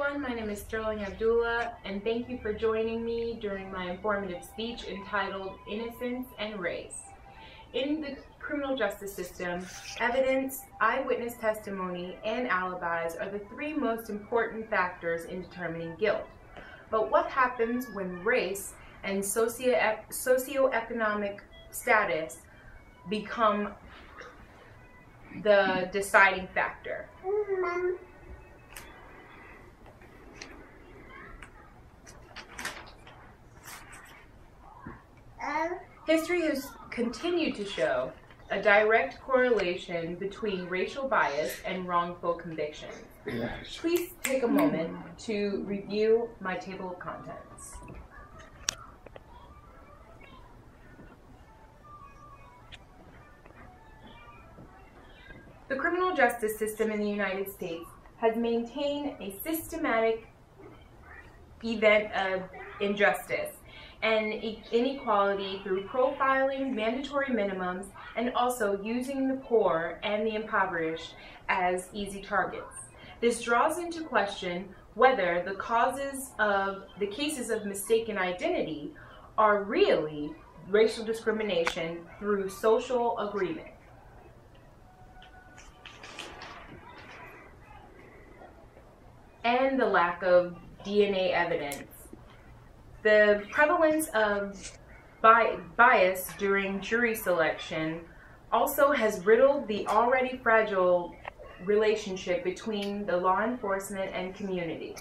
everyone, my name is Sterling Abdullah, and thank you for joining me during my informative speech entitled Innocence and Race. In the criminal justice system, evidence, eyewitness testimony, and alibis are the three most important factors in determining guilt. But what happens when race and socioeconomic status become the deciding factor? History has continued to show a direct correlation between racial bias and wrongful convictions. Please take a moment to review my table of contents. The criminal justice system in the United States has maintained a systematic event of injustice and inequality through profiling, mandatory minimums, and also using the poor and the impoverished as easy targets. This draws into question whether the causes of the cases of mistaken identity are really racial discrimination through social agreement. And the lack of DNA evidence. The prevalence of bias during jury selection also has riddled the already fragile relationship between the law enforcement and community.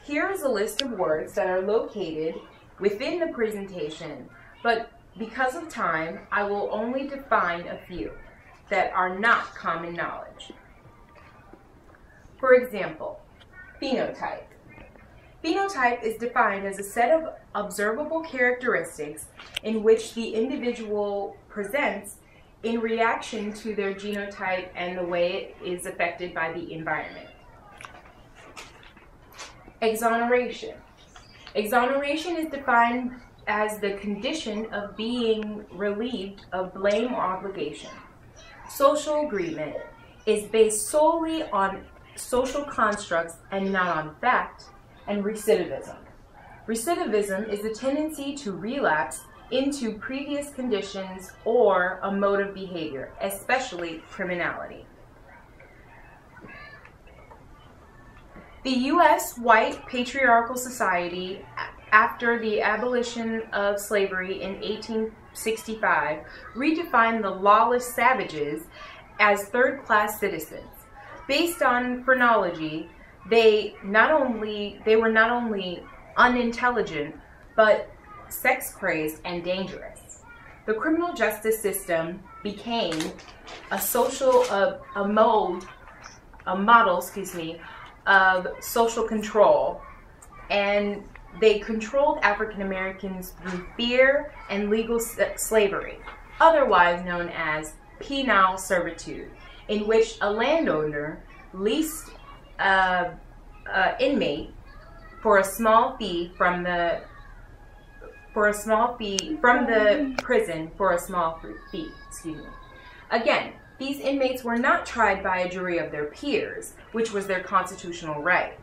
Here is a list of words that are located within the presentation, but because of time, I will only define a few that are not common knowledge. For example, phenotype. Phenotype is defined as a set of observable characteristics in which the individual presents in reaction to their genotype and the way it is affected by the environment. Exoneration. Exoneration is defined as the condition of being relieved of blame or obligation. Social agreement is based solely on social constructs and not on fact. And recidivism. Recidivism is the tendency to relapse into previous conditions or a mode of behavior, especially criminality. The U.S. white patriarchal society, after the abolition of slavery in 1865, redefined the lawless savages as third-class citizens. Based on phrenology, they were not only unintelligent, but sex-crazed and dangerous. The criminal justice system became a model of social control, and they controlled African Americans through fear and legal slavery, otherwise known as penal servitude, in which a landowner leased inmate for a small fee from the prison for a small fee. Again, these inmates were not tried by a jury of their peers, which was their constitutional right.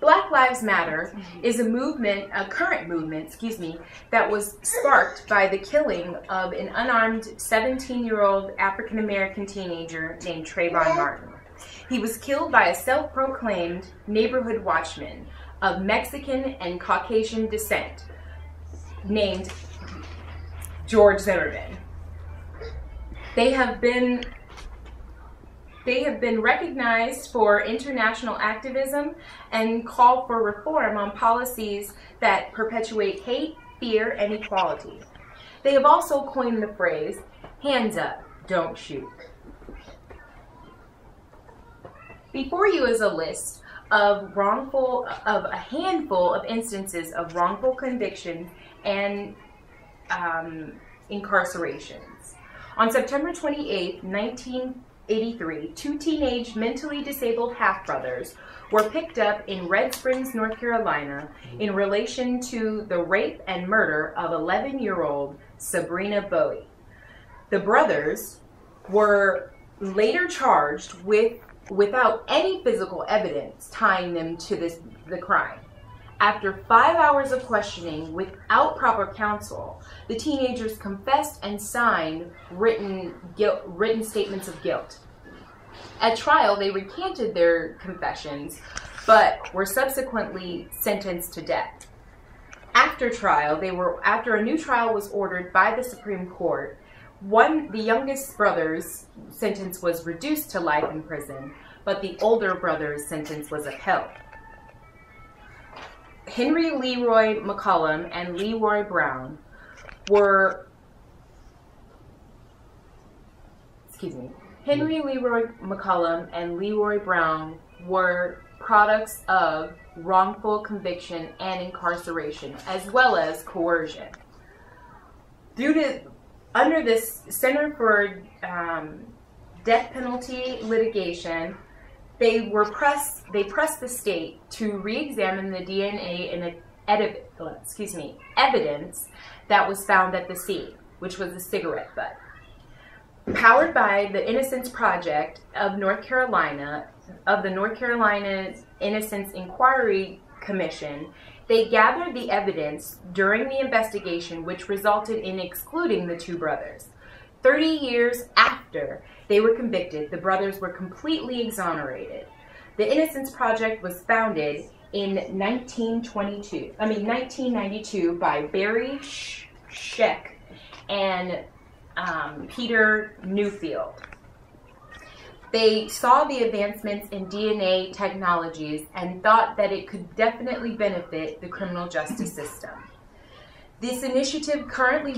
Black Lives Matter is a current movement, that was sparked by the killing of an unarmed 17-year-old African-American teenager named Trayvon Martin. He was killed by a self-proclaimed neighborhood watchman of Mexican and Caucasian descent named George Zimmerman. They have been recognized for international activism and call for reform on policies that perpetuate hate, fear, and equality. They have also coined the phrase, "hands up, don't shoot." Before you is a list of a handful of instances of wrongful conviction and incarcerations. On September 28, 1983, two teenage mentally disabled half-brothers were picked up in Red Springs, North Carolina in relation to the rape and murder of 11-year-old Sabrina Bowie. The brothers were later charged with without any physical evidence tying them to the crime. After 5 hours of questioning without proper counsel, the teenagers confessed and signed written statements of guilt. At trial, they recanted their confessions, but were subsequently sentenced to death. After trial, after a new trial was ordered by the Supreme Court, the youngest brother's sentence was reduced to life in prison, but the older brother's sentence was upheld. Henry Leroy McCollum and Leroy Brown were, Henry Leroy McCollum and Leroy Brown were products of wrongful conviction and incarceration, as well as coercion. Under this Center for Death Penalty Litigation, they pressed the state to re-examine the DNA and evidence that was found at the scene, which was a cigarette butt. Powered by the Innocence Project of the North Carolina Innocence Inquiry Commission, they gathered the evidence during the investigation, which resulted in excluding the two brothers. 30 years after they were convicted, the brothers were completely exonerated. The Innocence Project was founded in 1992 by Barry Scheck and Peter Newfield. They saw the advancements in DNA technologies and thought that it could definitely benefit the criminal justice system. This initiative currently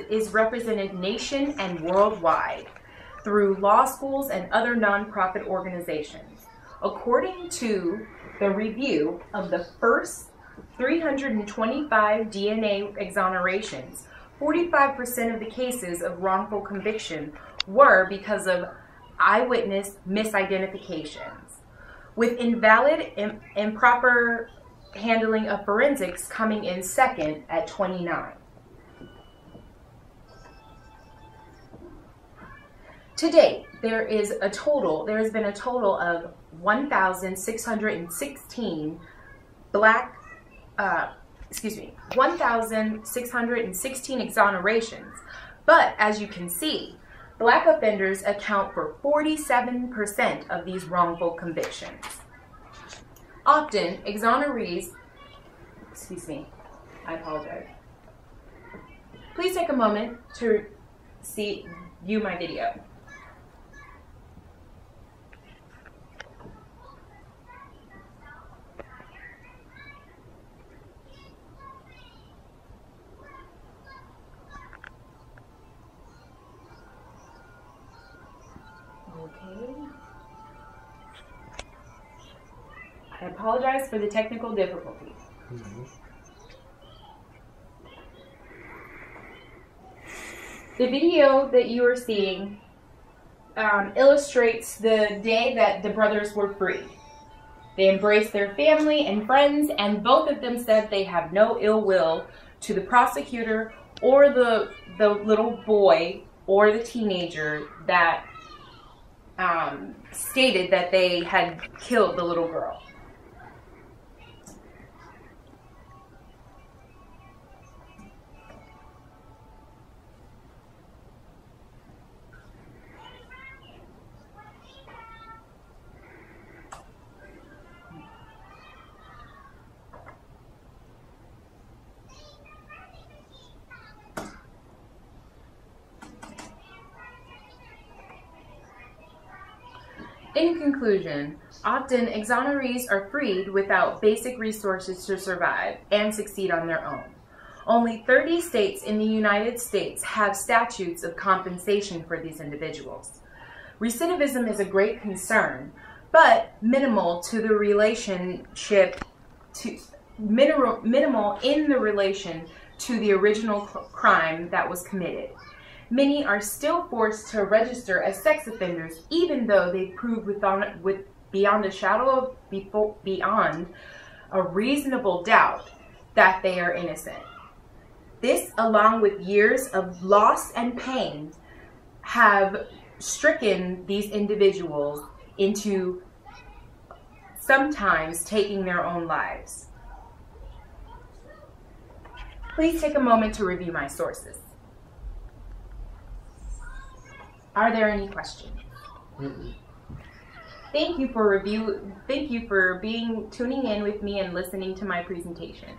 is represented nation and worldwide through law schools and other nonprofit organizations. According to the review of the first 325 DNA exonerations, 45% of the cases of wrongful conviction were because of eyewitness misidentifications, with invalid, improper handling of forensics coming in second at 29. To date, there has been a total of 1,616 1,616 exonerations, but as you can see, Black offenders account for 47% of these wrongful convictions. Often, exonerees, I apologize. Please take a moment to view my video. Okay. I apologize for the technical difficulties. The video that you are seeing illustrates the day that the brothers were freed. They embraced their family and friends, and both of them said they have no ill will to the prosecutor or the little boy or the teenager that stated that they had killed the little girl. In conclusion, often exonerees are freed without basic resources to survive and succeed on their own. Only 30 states in the United States have statutes of compensation for these individuals. Recidivism is a great concern, but minimal in the relation to the original crime that was committed. Many are still forced to register as sex offenders, even though they prove beyond a reasonable doubt that they are innocent. This, along with years of loss and pain, have stricken these individuals into sometimes taking their own lives. Please take a moment to review my sources. Are there any questions? Thank you for tuning in with me and listening to my presentation.